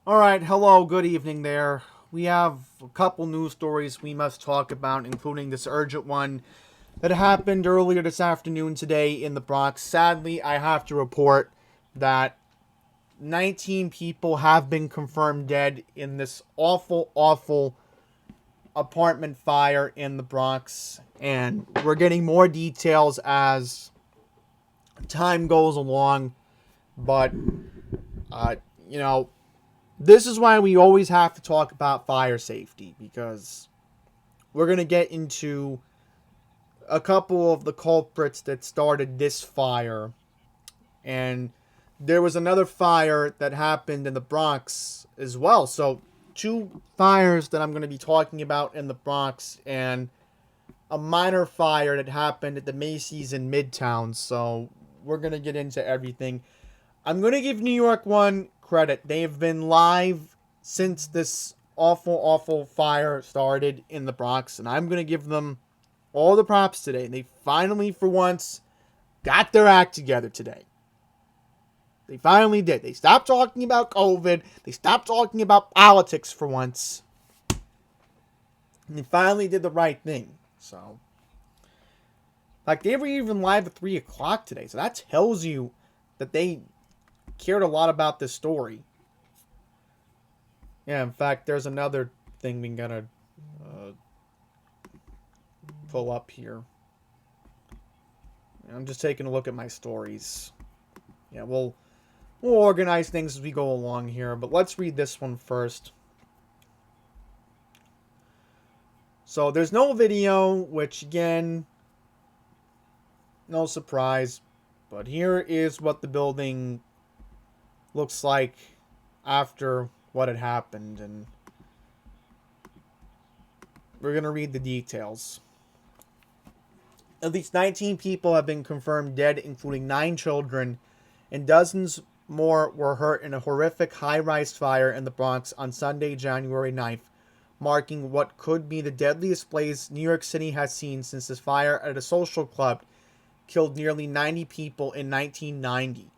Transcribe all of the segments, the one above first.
All right, hello, good evening there. We have a couple news stories we must talk about, including this urgent one that happened earlier this afternoon today in the Bronx. Sadly, I have to report that 19 people have been confirmed dead in this awful, awful apartment fire in the Bronx. And we're getting more details as time goes along. But, uh, you know, this is why we always have to talk about fire safety because we're going to get into a couple of the culprits that started this fire. And there was another fire that happened in the Bronx as well. So, two fires that I'm going to be talking about in the Bronx and a minor fire that happened at the Macy's in Midtown. So, we're going to get into everything. I'm going to give New York one credit. They have been live since this awful, awful fire started in the Bronx, and I'm going to give them all the props today. They finally, for once, got their act together today. They finally did. They stopped talking about COVID. They stopped talking about politics for once. And they finally did the right thing. So, like, they were even live at 3 o'clock today. So that tells you that they cared a lot about this story. Yeah, in fact, there's another thing we gotta uh, pull up here. I'm just taking a look at my stories. Yeah, we'll organize things as we go along here, but let's read this one first. So there's no video, which again, no surprise, but here is what the building looks like after what had happened, and we're gonna read the details. At least 19 people have been confirmed dead, including 9 children, and dozens more were hurt in a horrific high-rise fire in the Bronx on Sunday, January 9th, marking what could be the deadliest blaze New York City has seen since the fire at a social club killed nearly 90 people in 1990.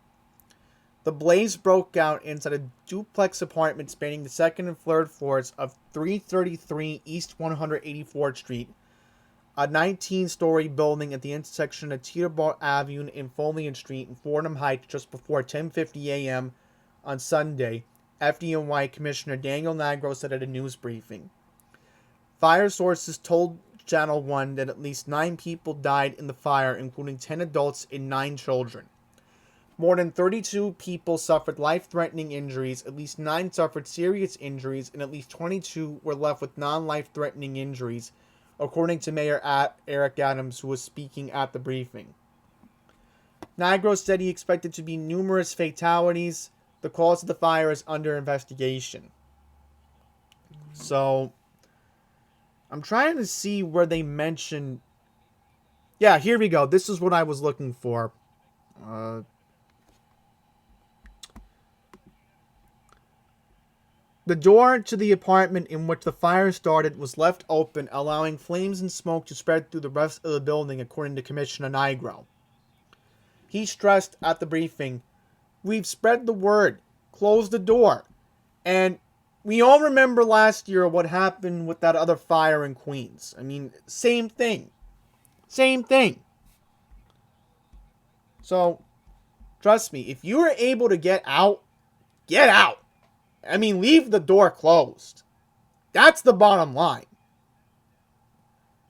The blaze broke out inside a duplex apartment spanning the second and third floors of 333 East 184th Street, a 19-story building at the intersection of Teterboro Avenue and Folian Street in Fordham Heights just before 10:50 a.m. on Sunday, FDNY Commissioner Daniel Nigro said at a news briefing. Fire sources told Channel 1 that at least 9 people died in the fire, including 10 adults and 9 children. More than 32 people suffered life-threatening injuries, at least 9 suffered serious injuries, and at least 22 were left with non-life-threatening injuries, according to Mayor Eric Adams, who was speaking at the briefing. Nigro said he expected to be numerous fatalities. The cause of the fire is under investigation. So, I'm trying to see where they mention. Yeah, here we go. This is what I was looking for. Uh, The door to the apartment in which the fire started was left open, allowing flames and smoke to spread through the rest of the building, according to Commissioner Nigro. He stressed at the briefing, "We've spread the word. Close the door." And we all remember last year what happened with that other fire in Queens. I mean, same thing. Same thing. So, trust me, if you are able to get out, get out. I mean, leave the door closed. That's the bottom line.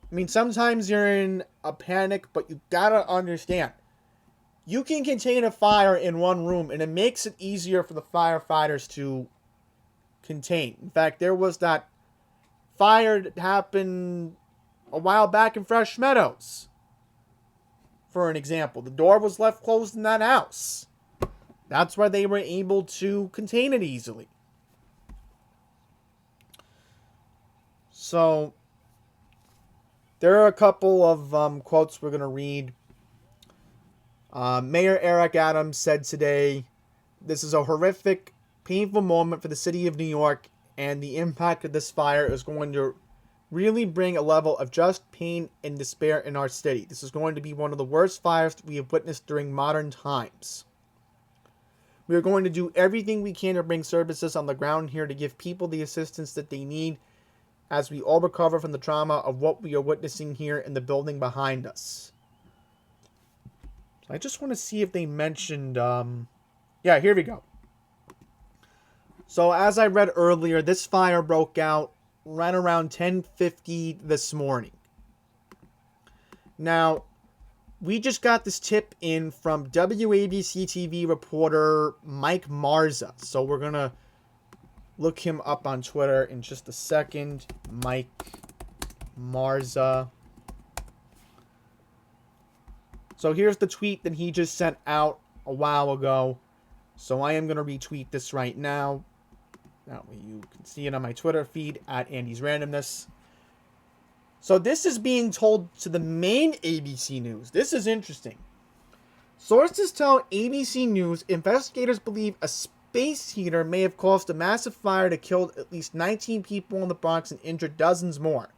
I mean, sometimes you're in a panic, but you gotta understand. You can contain a fire in one room, and it makes it easier for the firefighters to contain. In fact, there was that fire that happened a while back in Fresh Meadows. For an example, the door was left closed in that house. That's why they were able to contain it easily. So, there are a couple of quotes we're going to read. Mayor Eric Adams said today, "This is a horrific, painful moment for the city of New York, and the impact of this fire is going to really bring a level of just pain and despair in our city. This is going to be one of the worst fires we have witnessed during modern times. We are going to do everything we can to bring services on the ground here to give people the assistance that they need as we all recover from the trauma of what we are witnessing here in the building behind us. I just want to see if they mentioned, yeah, here we go. So as I read earlier, this fire broke out right around 10:50 this morning. Now, we just got this tip in from WABC TV reporter Mike Marza. So we're going to look him up on Twitter in just a second. Mike Marza. So here's the tweet that he just sent out a while ago. So I am going to retweet this right now. That way you can see it on my Twitter feed at Andy's Randomness. So this is being told to the main ABC News. This is interesting. Sources tell ABC News investigators believe a space heater may have caused a massive fire that killed at least 19 people in the Bronx and injured dozens more.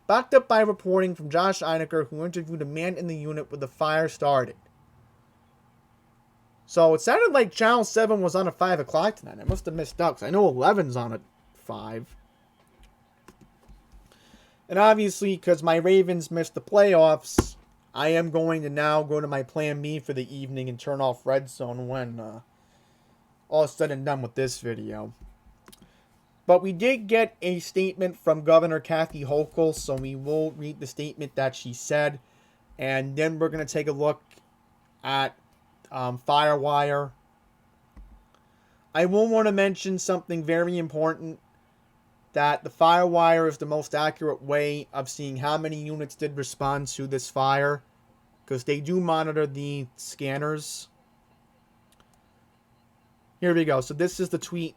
Backed up by reporting from Josh Einiger, who interviewed a man in the unit where the fire started. So it sounded like Channel 7 was on at 5 o'clock tonight. I must have missed out, because I know 11's on at 5. And obviously, because my Ravens missed the playoffs, I am going to now go to my plan B for the evening and turn off Red Zone when all is said and done with this video. But we did get a statement from Governor Kathy Hochul, so we will read the statement that she said. And then we're going to take a look at Firewire. I will want to mention something very important, that the Firewire is the most accurate way of seeing how many units did respond to this fire, because they do monitor the scanners. Here we go. So this is the tweet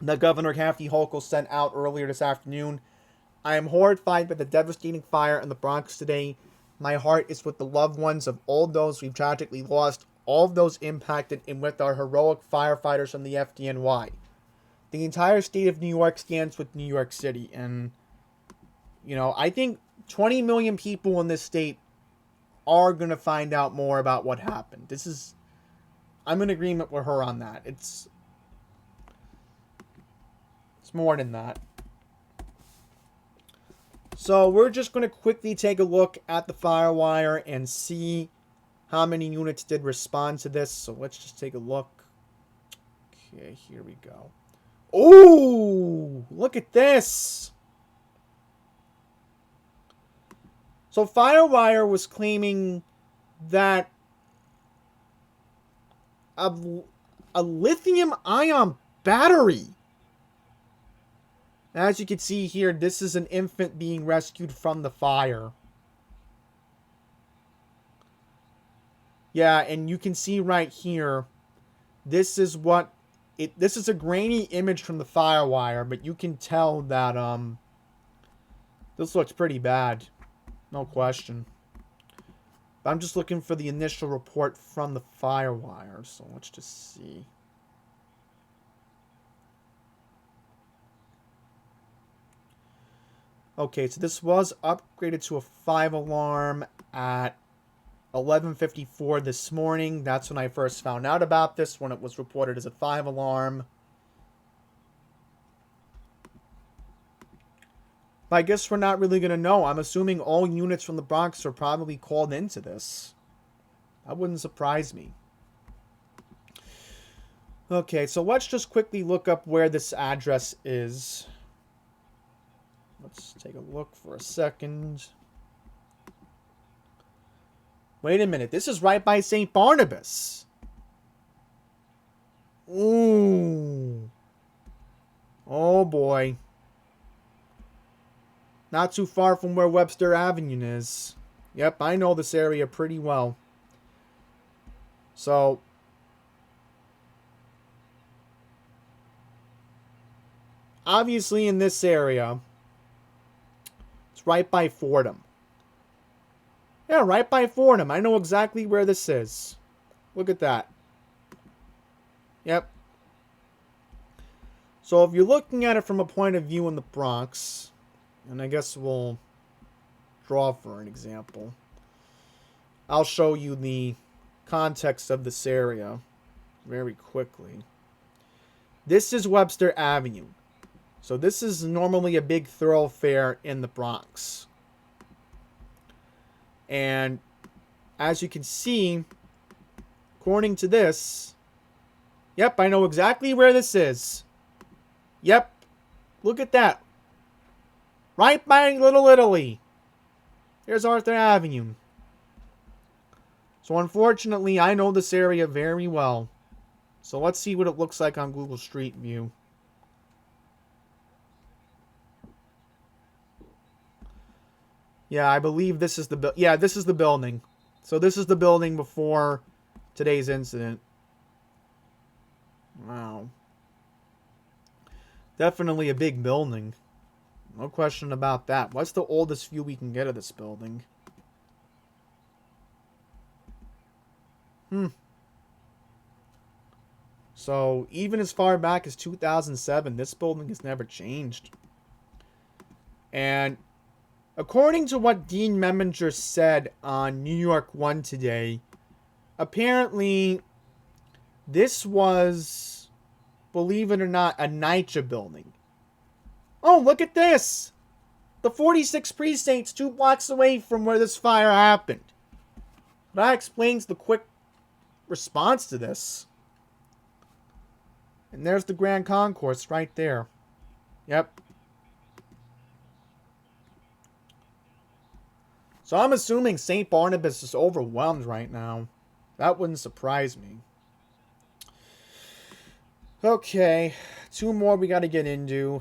that Governor Kathy Hochul sent out earlier this afternoon. I am horrified by the devastating fire in the Bronx today. My heart is with the loved ones of all those we've tragically lost, all of those impacted, and with our heroic firefighters from the FDNY. The entire state of New York stands with New York City. And, you know, I think 20 million people in this state are going to find out more about what happened. I'm in agreement with her on that. It's more than that. So we're just going to quickly take a look at the Firewire and see how many units did respond to this. So let's just take a look. Okay, here we go. Oh, look at this. So Firewire was claiming that a lithium-ion battery. As you can see here, this is an infant being rescued from the fire. Yeah, and you can see right here, this is a grainy image from the Firewire, but you can tell that this looks pretty bad. No question. But I'm just looking for the initial report from the Firewire, so let's just see. Okay, so this was upgraded to a 5-alarm at 11:54 this morning. That's when I first found out about this, when it was reported as a 5-alarm. But I guess we're not really going to know. I'm assuming all units from the Bronx are probably called into this. That wouldn't surprise me. Okay, so let's just quickly look up where this address is. Let's take a look for a second. Wait a minute. This is right by St. Barnabas. Ooh. Oh, boy. Not too far from where Webster Avenue is. Yep, I know this area pretty well. So, obviously in this area, it's right by Fordham. Yeah, right by Fordham. I know exactly where this is. Look at that. Yep. So if you're looking at it from a point of view in the Bronx, and I guess we'll draw for an example, I'll show you the context of this area. very quickly. This is Webster Avenue. So this is normally a big thoroughfare in the Bronx. And as you can see, according to this, yep, I know exactly where this is. Yep, look at that. Right by Little Italy. There's Arthur Avenue. So unfortunately, I know this area very well. So let's see what it looks like on Google Street View. Yeah, I believe this is the this is the building. So this is the building before today's incident. Wow. Definitely a big building. No question about that. What's the oldest view we can get of this building? So, even as far back as 2007, this building has never changed. And according to what Dean Meminger said on New York One today, apparently this was, believe it or not, a NYCHA building. Oh, look at this! The 46th precinct's 2 blocks away from where this fire happened. That explains the quick response to this. And there's the Grand Concourse right there. Yep. So I'm assuming St. Barnabas is overwhelmed right now. That wouldn't surprise me. Okay, 2 more we got to get into.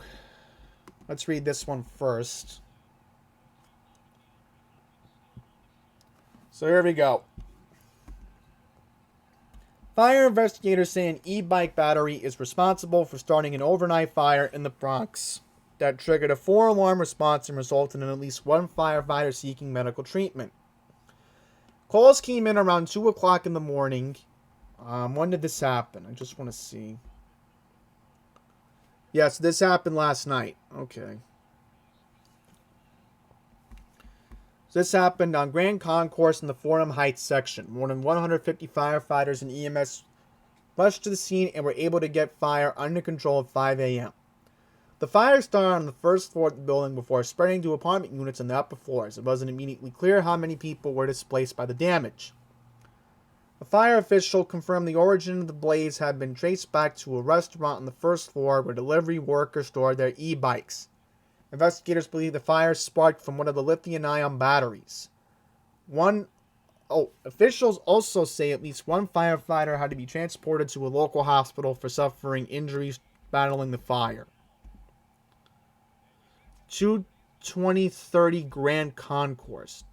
Let's read this one first. So here we go. Fire investigators say an e-bike battery is responsible for starting an overnight fire in the Bronx that triggered a 4-alarm response and resulted in at least 1 firefighter seeking medical treatment. Calls came in around 2 o'clock in the morning. When did this happen? I just want to see. Yes, this happened last night. Okay. This happened on Grand Concourse in the Fordham Heights section. More than 150 firefighters and EMS rushed to the scene and were able to get fire under control at 5 a.m. The fire started on the first floor of the building before spreading to apartment units on the upper floors. It wasn't immediately clear how many people were displaced by the damage. A fire official confirmed the origin of the blaze had been traced back to a restaurant on the first floor where delivery workers stored their e-bikes. Investigators believe the fire sparked from one of the lithium-ion batteries. Officials also say at least 1 firefighter had to be transported to a local hospital for suffering injuries battling the fire. 2230 Grand Concourse.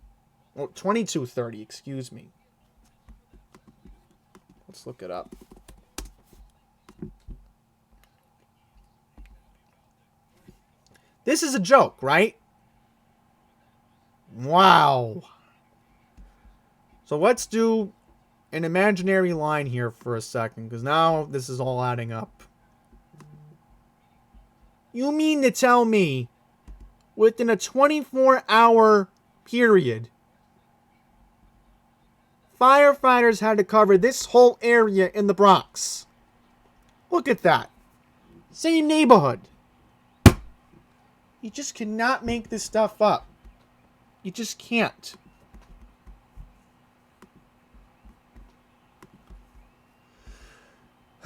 2230, excuse me. Let's look it up. This is a joke, right? Wow. So let's do an imaginary line here for a second, because now this is all adding up. You mean to tell me, within a 24-hour period, firefighters had to cover this whole area in the Bronx? Look at that. Same neighborhood. You just cannot make this stuff up. You just can't.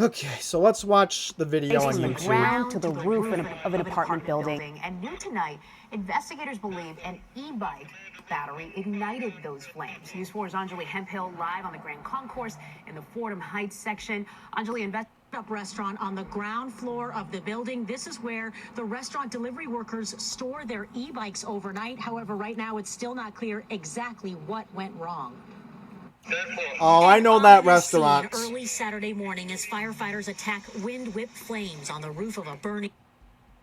Okay, so let's watch the video on YouTube. From the ground to the roof of an apartment building. And new tonight, investigators believe an e-bike battery ignited those flames. News 4's Anjali Hemphill live on the Grand Concourse in the Fordham Heights section. Anjali, up restaurant on the ground floor of the building. This is where the restaurant delivery workers store their e-bikes overnight. However, right now it's still not clear exactly what went wrong. Oh, I know that restaurant. Early Saturday morning as firefighters attack wind-whipped flames on the roof of a burning...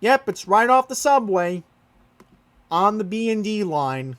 Yep, it's right off the subway on the B&D line.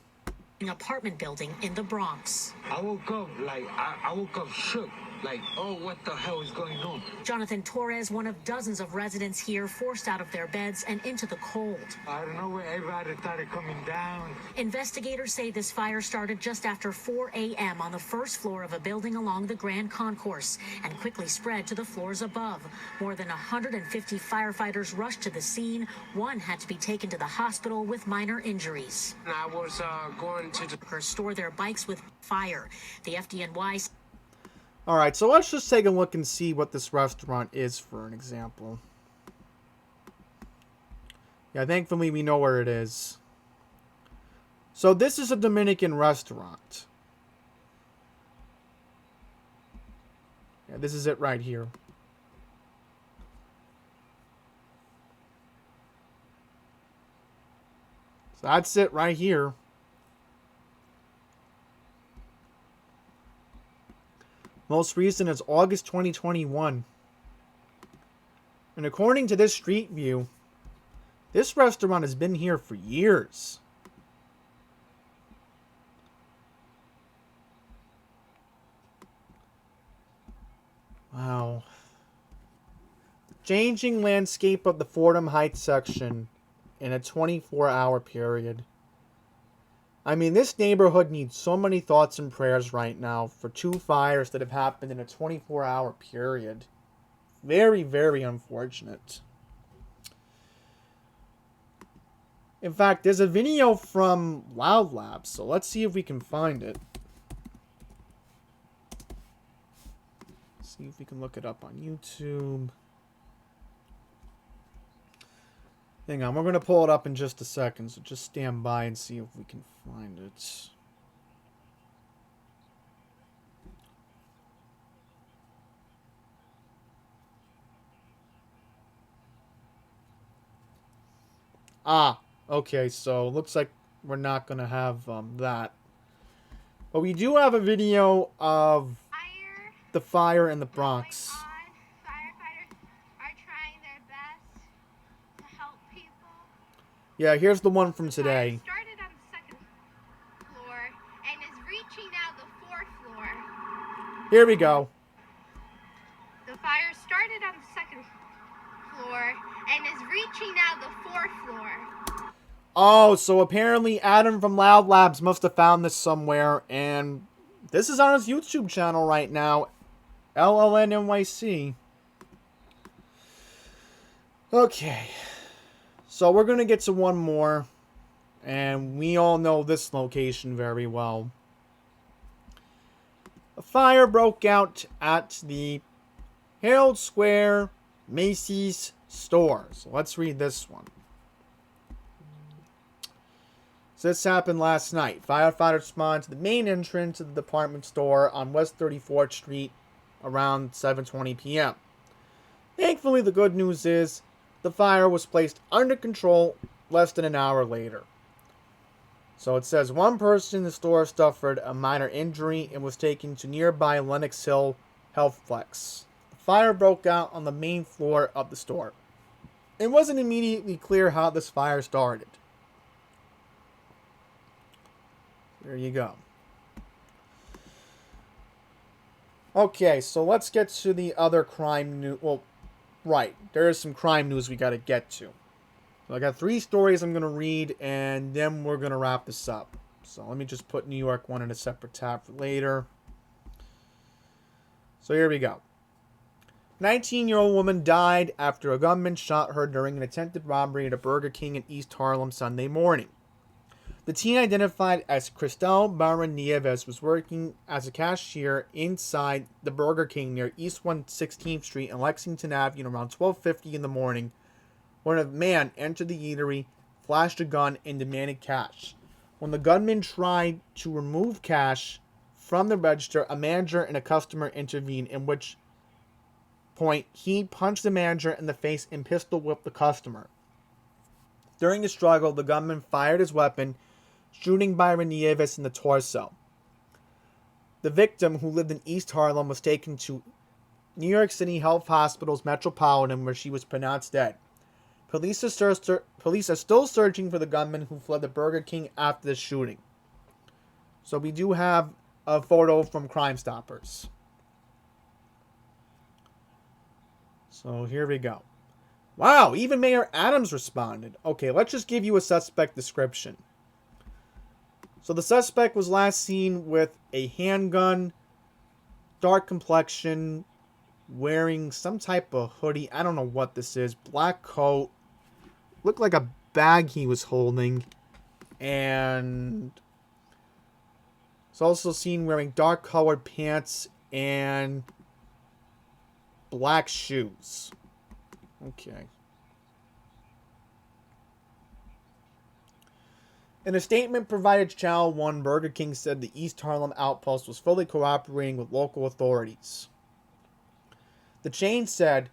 apartment building in the Bronx. I woke up shook. Like, oh, what the hell is going on? Jonathan Torres, one of dozens of residents here, forced out of their beds and into the cold. I don't know where everybody started coming down. Investigators say this fire started just after 4 a.m. on the first floor of a building along the Grand Concourse and quickly spread to the floors above. More than 150 firefighters rushed to the scene. One had to be taken to the hospital with minor injuries. I was going to the Workers store their bikes with fire. The FDNY. All right, so let's just take a look and see what this restaurant is, for an example. Yeah, thankfully we know where it is. So this is a Dominican restaurant. Yeah, this is it right here. So that's it right here. Most recent is August 2021. And according to this street view, this restaurant has been here for years. Wow. Changing landscape of the Fordham Heights section in a 24-hour period. I mean, this neighborhood needs so many thoughts and prayers right now for 2 fires that have happened in a 24-hour period. Very, very unfortunate. In fact, there's a video from Loud Labs, so let's see if we can find it. See if we can look it up on YouTube. Hang on, we're going to pull it up in just a second, so just stand by and see if we can find it. Ah, okay, so looks like we're not going to have that. But we do have a video of the fire in the Bronx. Firefighters are trying their best to help people. Yeah, here's the one from today. The fire started on the second floor and is reaching now the fourth floor. Here we go. The fire started on the second floor and is reaching now the fourth floor. Oh, so apparently Adam from Loud Labs must have found this somewhere, and this is on his YouTube channel right now, LLNNYC. Okay, so we're going to get to one more, and we all know this location very well. A fire broke out at the Herald Square Macy's store. So let's read this one. So this happened last night. Firefighters responded to the main entrance of the department store on West 34th Street around 7:20 p.m. Thankfully, the good news is the fire was placed under control less than an hour later. So it says one person in the store suffered a minor injury and was taken to nearby Lenox Hill Health Flex. The fire broke out on the main floor of the store. It wasn't immediately clear how this fire started. There you go. Okay, so let's get to the other crime news. Well, right. There is some crime news we got to get to. So I got 3 stories I'm going to read, and then we're going to wrap this up. So let me just put New York one in a separate tab for later. So here we go. 19-year-old woman died after a gunman shot her during an attempted robbery at a Burger King in East Harlem Sunday morning. The teen, identified as Cristel Barron Nieves, was working as a cashier inside the Burger King near East 116th Street and Lexington Avenue around 12:50 in the morning when a man entered the eatery, flashed a gun, and demanded cash. When the gunman tried to remove cash from the register, a manager and a customer intervened, in which point he punched the manager in the face and pistol whipped the customer. During the struggle, the gunman fired his weapon, shooting Byron Nieves in the torso. The victim, who lived in East Harlem, was taken to New York City Health Hospital's Metropolitan, where she was pronounced dead. Police are still searching for the gunman who fled the Burger King after the shooting. So we do have a photo from Crime Stoppers. So here we go. Wow, even Mayor Adams responded. Okay, let's just give you a suspect description. So the suspect was last seen with a handgun, dark complexion, wearing some type of hoodie. I don't know what this is. Black coat. Looked like a bag he was holding. And it's also seen wearing dark colored pants and black shoes. Okay. In a statement provided to Channel 1, Burger King said the East Harlem outpost was fully cooperating with local authorities. The chain said,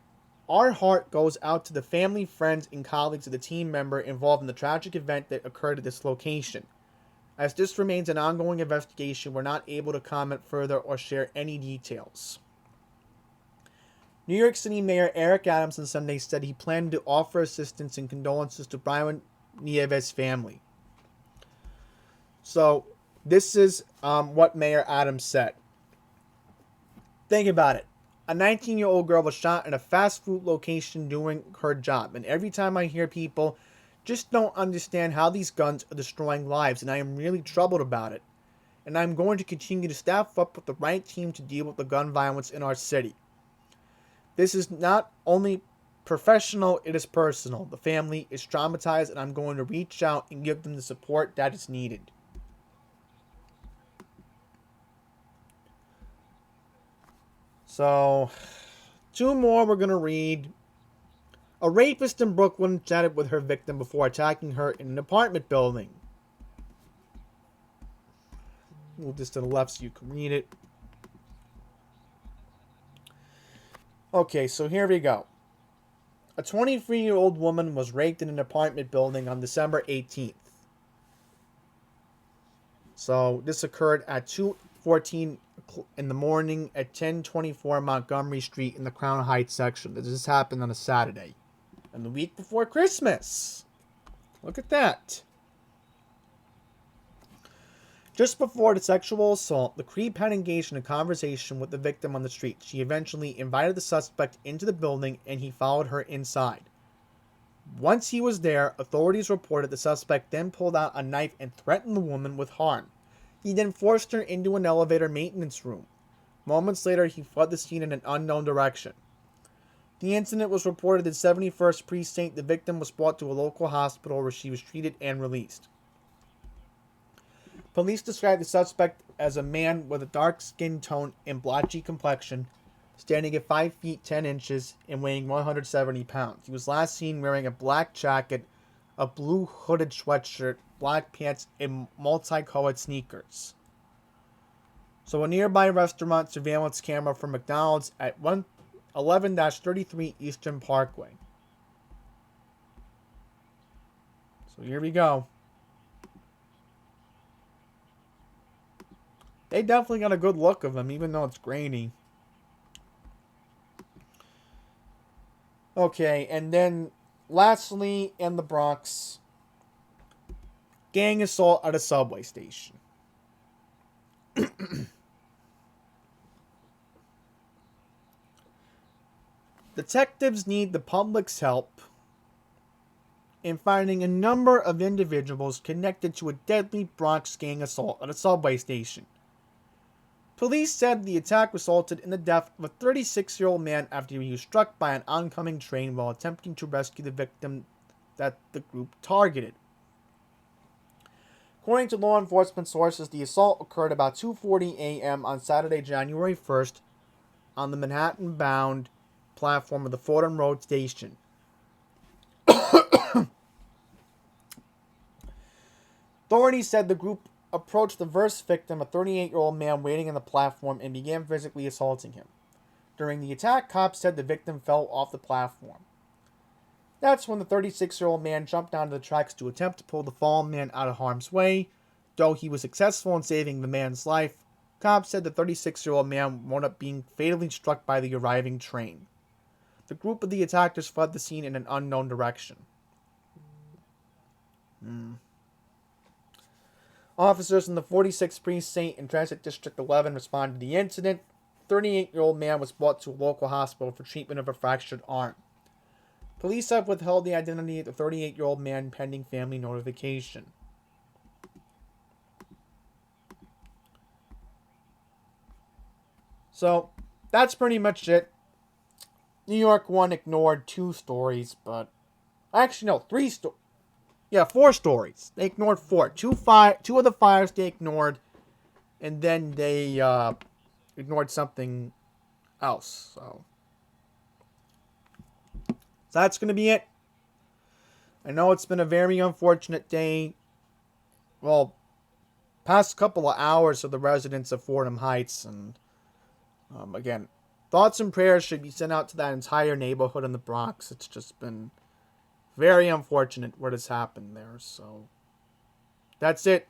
"Our heart goes out to the family, friends, and colleagues of the team member involved in the tragic event that occurred at this location. As this remains an ongoing investigation, we're not able to comment further or share any details." New York City Mayor Eric Adams on Sunday said he planned to offer assistance and condolences to Brian Nieves' family. So, this is what Mayor Adams said. Think about it. A 19-year-old girl was shot in a fast food location doing her job. And every time I hear people just don't understand how these guns are destroying lives, and I am really troubled about it. And I'm going to continue to staff up with the right team to deal with the gun violence in our city. This is not only professional, it is personal. The family is traumatized, and I'm going to reach out and give them the support that is needed. So, two more we're going to read. A rapist in Brooklyn chatted with her victim before attacking her in an apartment building. Move this to the left so you can read it. Okay, so here we go. A 23-year-old woman was raped in an apartment building on December 18th. So, this occurred at 2:14 in the morning at 1024 Montgomery Street in the Crown Heights section. This happened on a Saturday. And the week before Christmas. Look at that. Just before the sexual assault, the creep had engaged in a conversation with the victim on the street. She eventually invited the suspect into the building and he followed her inside. Once he was there, authorities reported the suspect then pulled out a knife and threatened the woman with harm. He then forced her into an elevator maintenance room. Moments later, he fled the scene in an unknown direction. The incident was reported at 71st Precinct. The victim was brought to a local hospital where she was treated and released. Police described the suspect as a man with a dark skin tone and blotchy complexion, standing at 5 feet 10 inches and weighing 170 pounds. He was last seen wearing a black jacket, a blue hooded sweatshirt, black pants, and multicolored sneakers. So a nearby restaurant surveillance camera from McDonald's at 11-33 Eastern Parkway. So here we go. They definitely got a good look of him, even though it's grainy. Okay, and then lastly, in the Bronx, gang assault at a subway station. Detectives need the public's help in finding a number of individuals connected to a deadly Bronx gang assault at a subway station. Police said the attack resulted in the death of a 36-year-old man after he was struck by an oncoming train while attempting to rescue the victim that the group targeted. According to law enforcement sources, the assault occurred about 2:40 a.m. on Saturday, January 1st, on the Manhattan-bound platform of the Fordham Road station. Authorities said the group approached the first victim, a 38-year-old man waiting on the platform, and began physically assaulting him. During the attack, cops said the victim fell off the platform. That's when the 36-year-old man jumped onto the tracks to attempt to pull the fallen man out of harm's way. Though he was successful in saving the man's life, cops said the 36-year-old man wound up being fatally struck by the arriving train. The group of the attackers fled the scene in an unknown direction. Officers in the 46th Precinct and Transit District 11 responded to the incident. 38-year-old man was brought to a local hospital for treatment of a fractured arm. Police have withheld the identity of the 38-year-old man pending family notification. So, that's pretty much it. New York 1 ignored 2 stories, but... Actually, no, 4 stories. They ignored 4. 2 of the fires they ignored, and then they ignored something else. So that's going to be it. I know it's been a very unfortunate day. Well, past couple of hours for the residents of Fordham Heights. And again, thoughts and prayers should be sent out to that entire neighborhood in the Bronx. It's just been very unfortunate what has happened there. So that's it.